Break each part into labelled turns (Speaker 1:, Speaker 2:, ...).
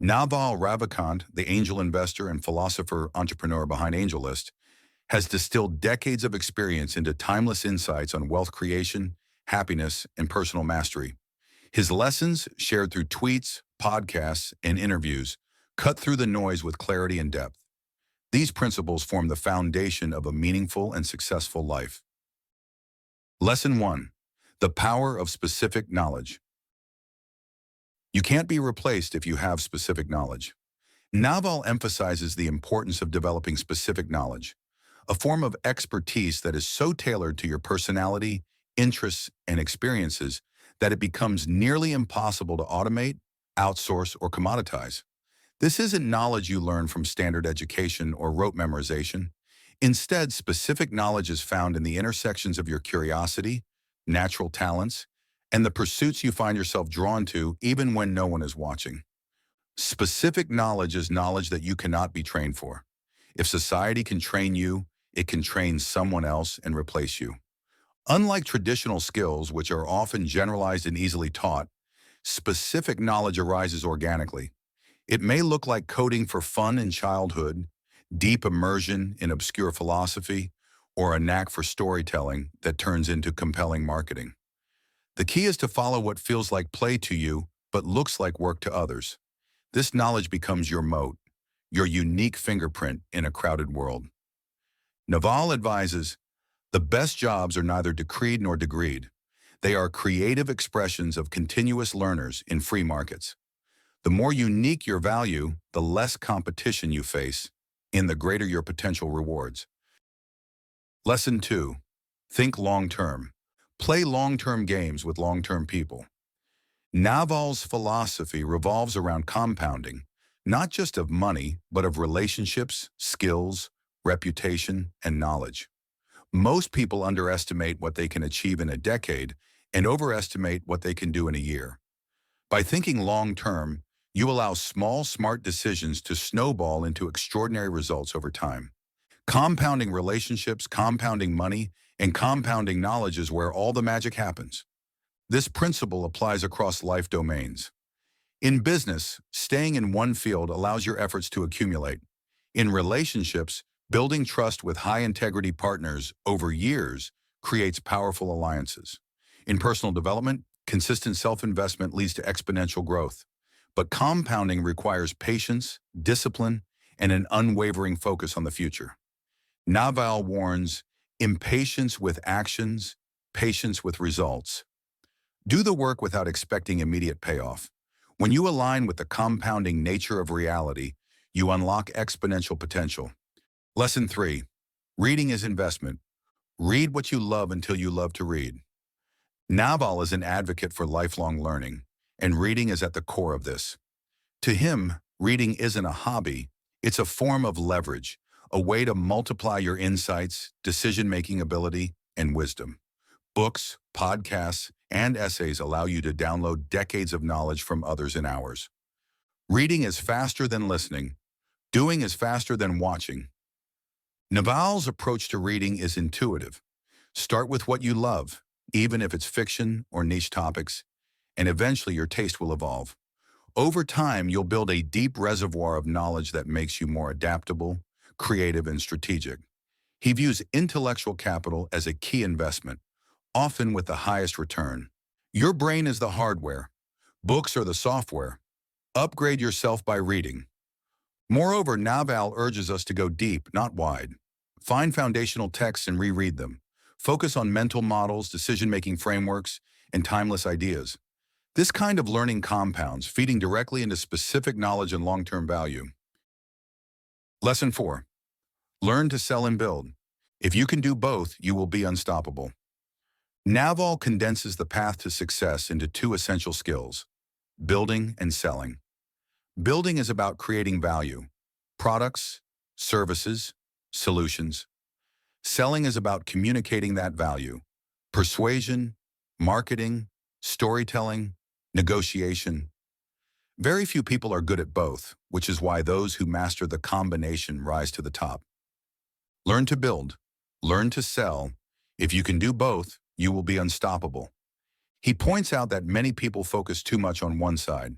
Speaker 1: Naval Ravikant, the angel investor and philosopher entrepreneur behind AngelList, has distilled decades of experience into timeless insights on wealth creation, happiness, and personal mastery. His lessons, shared through tweets, podcasts, and interviews, cut through the noise with clarity and depth. These principles form the foundation of a meaningful and successful life. Lesson 1. The power of specific knowledge. You can't be replaced if you have specific knowledge. Naval emphasizes the importance of developing specific knowledge, a form of expertise that is so tailored to your personality, interests, and experiences that it becomes nearly impossible to automate, outsource, or commoditize. This isn't knowledge you learn from standard education or rote memorization. Instead, specific knowledge is found in the intersections of your curiosity, natural talents, and the pursuits you find yourself drawn to even when no one is watching. Specific knowledge is knowledge that you cannot be trained for. If society can train you, it can train someone else and replace you. Unlike traditional skills, which are often generalized and easily taught, specific knowledge arises organically. It may look like coding for fun in childhood, deep immersion in obscure philosophy, or a knack for storytelling that turns into compelling marketing. The key is to follow what feels like play to you, but looks like work to others. This knowledge becomes your moat, your unique fingerprint in a crowded world. Naval advises, the best jobs are neither decreed nor degreed. They are creative expressions of continuous learners in free markets. The more unique your value, the less competition you face, and the greater your potential rewards. Lesson 2. Think long-term. Play long-term games with long-term people. Naval's philosophy revolves around compounding, not just of money, but of relationships, skills, reputation, and knowledge. Most people underestimate what they can achieve in a decade and overestimate what they can do in a year. By thinking long-term, you allow small, smart decisions to snowball into extraordinary results over time. Compounding relationships, compounding money, and compounding knowledge is where all the magic happens. This principle applies across life domains. In business, staying in one field allows your efforts to accumulate. In relationships, building trust with high-integrity partners over years creates powerful alliances. In personal development, consistent self-investment leads to exponential growth. But compounding requires patience, discipline, and an unwavering focus on the future. Naval warns, impatience with actions, patience with results. Do the work without expecting immediate payoff. When you align with the compounding nature of reality, you unlock exponential potential. Lesson 3. Reading is investment. Read what you love until you love to read. Naval is an advocate for lifelong learning, and reading is at the core of this. To him, reading isn't a hobby, it's a form of leverage, a way to multiply your insights, decision-making ability, and wisdom. Books, podcasts, and essays allow you to download decades of knowledge from others in hours. Reading is faster than listening. Doing is faster than watching. Naval's approach to reading is intuitive. Start with what you love, even if it's fiction or niche topics, and eventually your taste will evolve. Over time, you'll build a deep reservoir of knowledge that makes you more adaptable, creative, and strategic. He views intellectual capital as a key investment, often with the highest return. Your brain is the hardware. Books are the software. Upgrade yourself by reading. Moreover, Naval urges us to go deep, not wide. Find foundational texts and reread them. Focus on mental models, decision-making frameworks, and timeless ideas. This kind of learning compounds, feeding directly into specific knowledge and long-term value. Lesson 4. Learn to sell and build. If you can do both, you will be unstoppable. Naval condenses the path to success into two essential skills: building and selling. Building is about creating value, products, services, solutions. Selling is about communicating that value, persuasion, marketing, storytelling, negotiation. Very few people are good at both, which is why those who master the combination rise to the top. Learn to build, learn to sell. If you can do both, you will be unstoppable. He points out that many people focus too much on one side.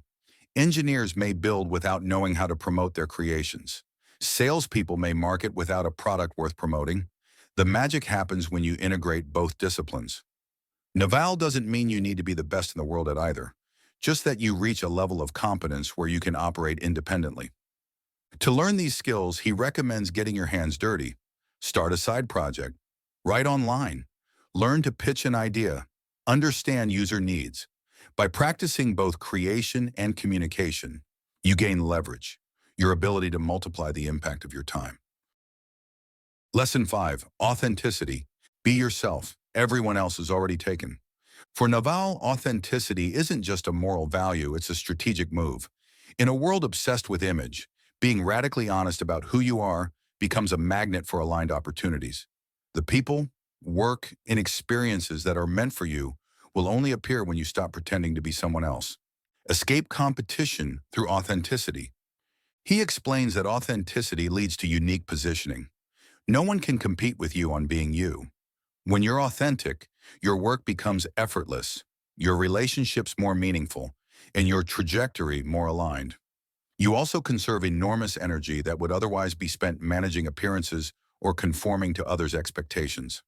Speaker 1: Engineers may build without knowing how to promote their creations. Salespeople may market without a product worth promoting. The magic happens when you integrate both disciplines. Naval doesn't mean you need to be the best in the world at either, just that you reach a level of competence where you can operate independently. To learn these skills, he recommends getting your hands dirty. Start a side project. Write online. Learn to pitch an idea. Understand user needs. By practicing both creation and communication, you gain leverage, your ability to multiply the impact of your time. Lesson 5, Authenticity. Be yourself. Everyone else is already taken. For Naval, authenticity isn't just a moral value, it's a strategic move. In a world obsessed with image, being radically honest about who you are becomes a magnet for aligned opportunities. The people, work, and experiences that are meant for you will only appear when you stop pretending to be someone else. Escape competition through authenticity. He explains that authenticity leads to unique positioning. No one can compete with you on being you. When you're authentic, your work becomes effortless, your relationships more meaningful, and your trajectory more aligned. You also conserve enormous energy that would otherwise be spent managing appearances or conforming to others' expectations.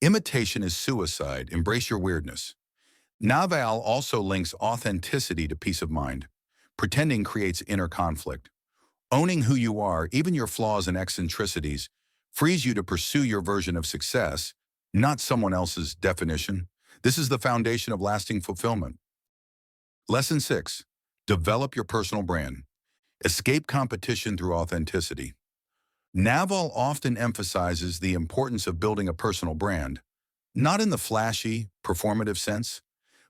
Speaker 1: Imitation is suicide. Embrace your weirdness. Naval also links authenticity to peace of mind. Pretending creates inner conflict. Owning who you are, even your flaws and eccentricities, frees you to pursue your version of success, not someone else's definition. This is the foundation of lasting fulfillment. Lesson 6. Develop your personal brand. Escape competition through authenticity. Naval often emphasizes the importance of building a personal brand, not in the flashy, performative sense,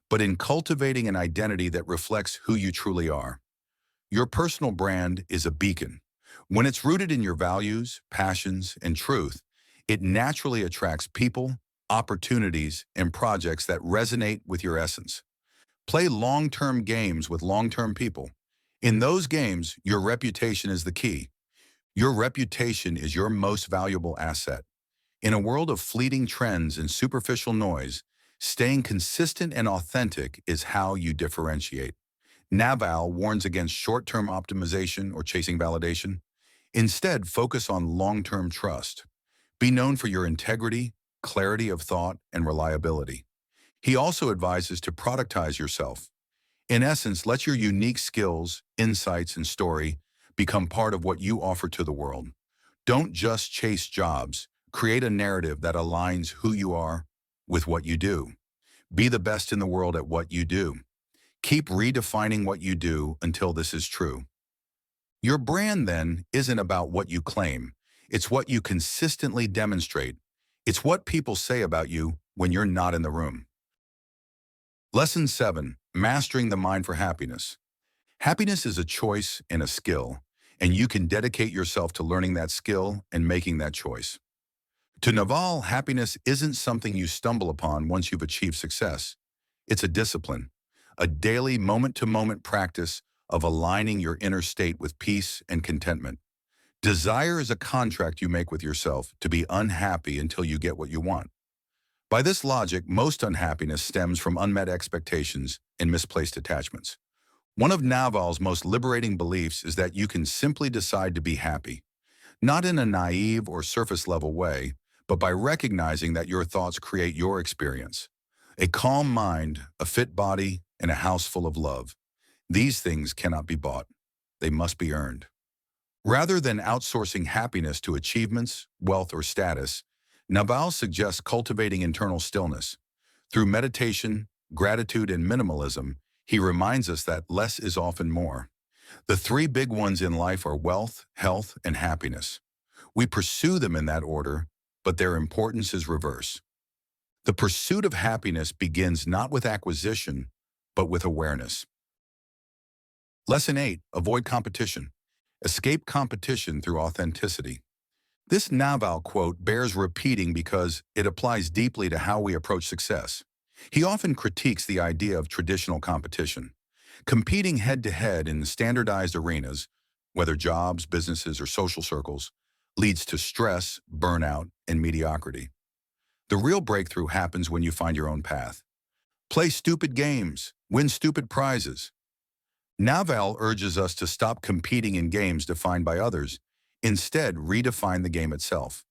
Speaker 1: but in cultivating an identity that reflects who you truly are. Your personal brand is a beacon. When it's rooted in your values, passions, and truth, it naturally attracts people, opportunities, and projects that resonate with your essence. Play long-term games with long-term people. In those games, your reputation is the key. Your reputation is your most valuable asset. In a world of fleeting trends and superficial noise, staying consistent and authentic is how you differentiate. Naval warns against short-term optimization or chasing validation. Instead, focus on long-term trust. Be known for your integrity, clarity of thought, and reliability. He also advises to productize yourself. In essence, let your unique skills, insights, and story become part of what you offer to the world. Don't just chase jobs. Create a narrative that aligns who you are with what you do. Be the best in the world at what you do. Keep redefining what you do until this is true. Your brand, then, isn't about what you claim. It's what you consistently demonstrate. It's what people say about you when you're not in the room. Lesson 7. Mastering the mind for happiness. Happiness is a choice and a skill, and you can dedicate yourself to learning that skill and making that choice. To Naval, happiness isn't something you stumble upon once you've achieved success. It's a discipline, a daily moment-to-moment practice of aligning your inner state with peace and contentment. Desire is a contract you make with yourself to be unhappy until you get what you want. By this logic, most unhappiness stems from unmet expectations and misplaced attachments. One of Naval's most liberating beliefs is that you can simply decide to be happy, not in a naive or surface-level way, but by recognizing that your thoughts create your experience. A calm mind, a fit body, and a house full of love. These things cannot be bought. They must be earned. Rather than outsourcing happiness to achievements, wealth, or status, Naval suggests cultivating internal stillness. Through meditation, gratitude, and minimalism, he reminds us that less is often more. The three big ones in life are wealth, health, and happiness. We pursue them in that order, but their importance is reverse. The pursuit of happiness begins not with acquisition, but with awareness. Lesson 8. Avoid competition. Escape competition through authenticity. This Naval quote bears repeating because it applies deeply to how we approach success. He often critiques the idea of traditional competition. Competing head-to-head in standardized arenas, whether jobs, businesses, or social circles, leads to stress, burnout, and mediocrity. The real breakthrough happens when you find your own path. Play stupid games, win stupid prizes. Naval urges us to stop competing in games defined by others. Instead, redefine the game itself.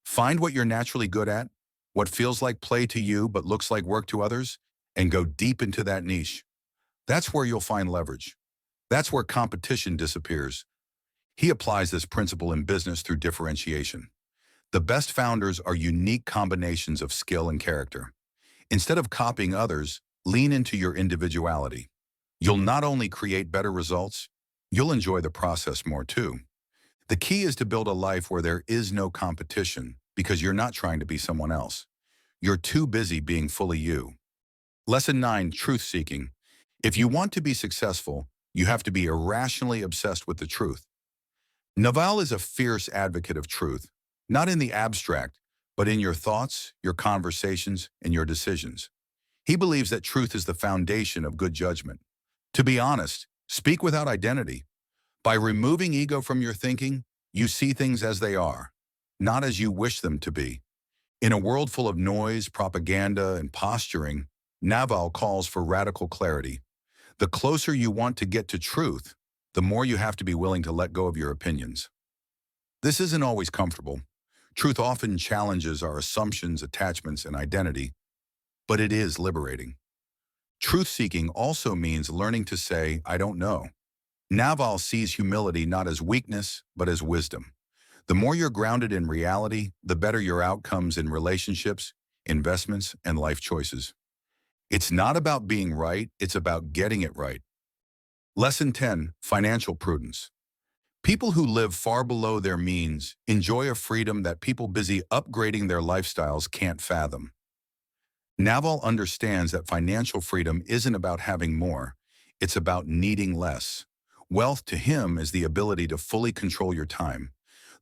Speaker 1: Find what you're naturally good at, what feels like play to you but looks like work to others, and go deep into that niche. That's where you'll find leverage. That's where competition disappears. He applies this principle in business through differentiation. The best founders are unique combinations of skill and character. Instead of copying others, lean into your individuality. You'll not only create better results, you'll enjoy the process more too. The key is to build a life where there is no competition because you're not trying to be someone else. You're too busy being fully you. Lesson 9, truth-seeking. If you want to be successful, you have to be irrationally obsessed with the truth. Naval is a fierce advocate of truth, not in the abstract, but in your thoughts, your conversations, and your decisions. He believes that truth is the foundation of good judgment. To be honest, speak without identity. By removing ego from your thinking, you see things as they are, not as you wish them to be. In a world full of noise, propaganda, and posturing, Naval calls for radical clarity. The closer you want to get to truth, the more you have to be willing to let go of your opinions. This isn't always comfortable. Truth often challenges our assumptions, attachments, and identity, but it is liberating. Truth-seeking also means learning to say, I don't know. Naval sees humility not as weakness, but as wisdom. The more you're grounded in reality, the better your outcomes in relationships, investments, and life choices. It's not about being right, it's about getting it right. Lesson 10, financial prudence. People who live far below their means enjoy a freedom that people busy upgrading their lifestyles can't fathom. Naval understands that financial freedom isn't about having more, it's about needing less. Wealth to him is the ability to fully control your time.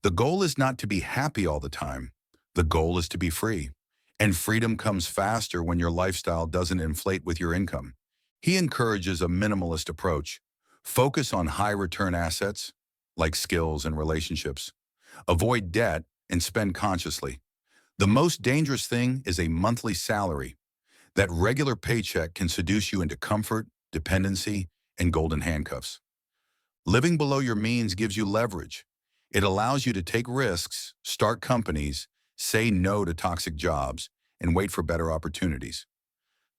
Speaker 1: The goal is not to be happy all the time. The goal is to be free. And freedom comes faster when your lifestyle doesn't inflate with your income. He encourages a minimalist approach. Focus on high-return assets, like skills and relationships. Avoid debt and spend consciously. The most dangerous thing is a monthly salary. That regular paycheck can seduce you into comfort, dependency, and golden handcuffs. Living below your means gives you leverage. It allows you to take risks, start companies, say no to toxic jobs, and wait for better opportunities.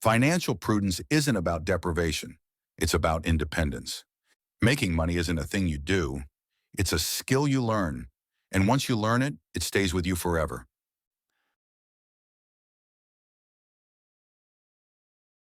Speaker 1: Financial prudence isn't about deprivation. It's about independence. Making money isn't a thing you do. It's a skill you learn. And once you learn it, it stays with you forever.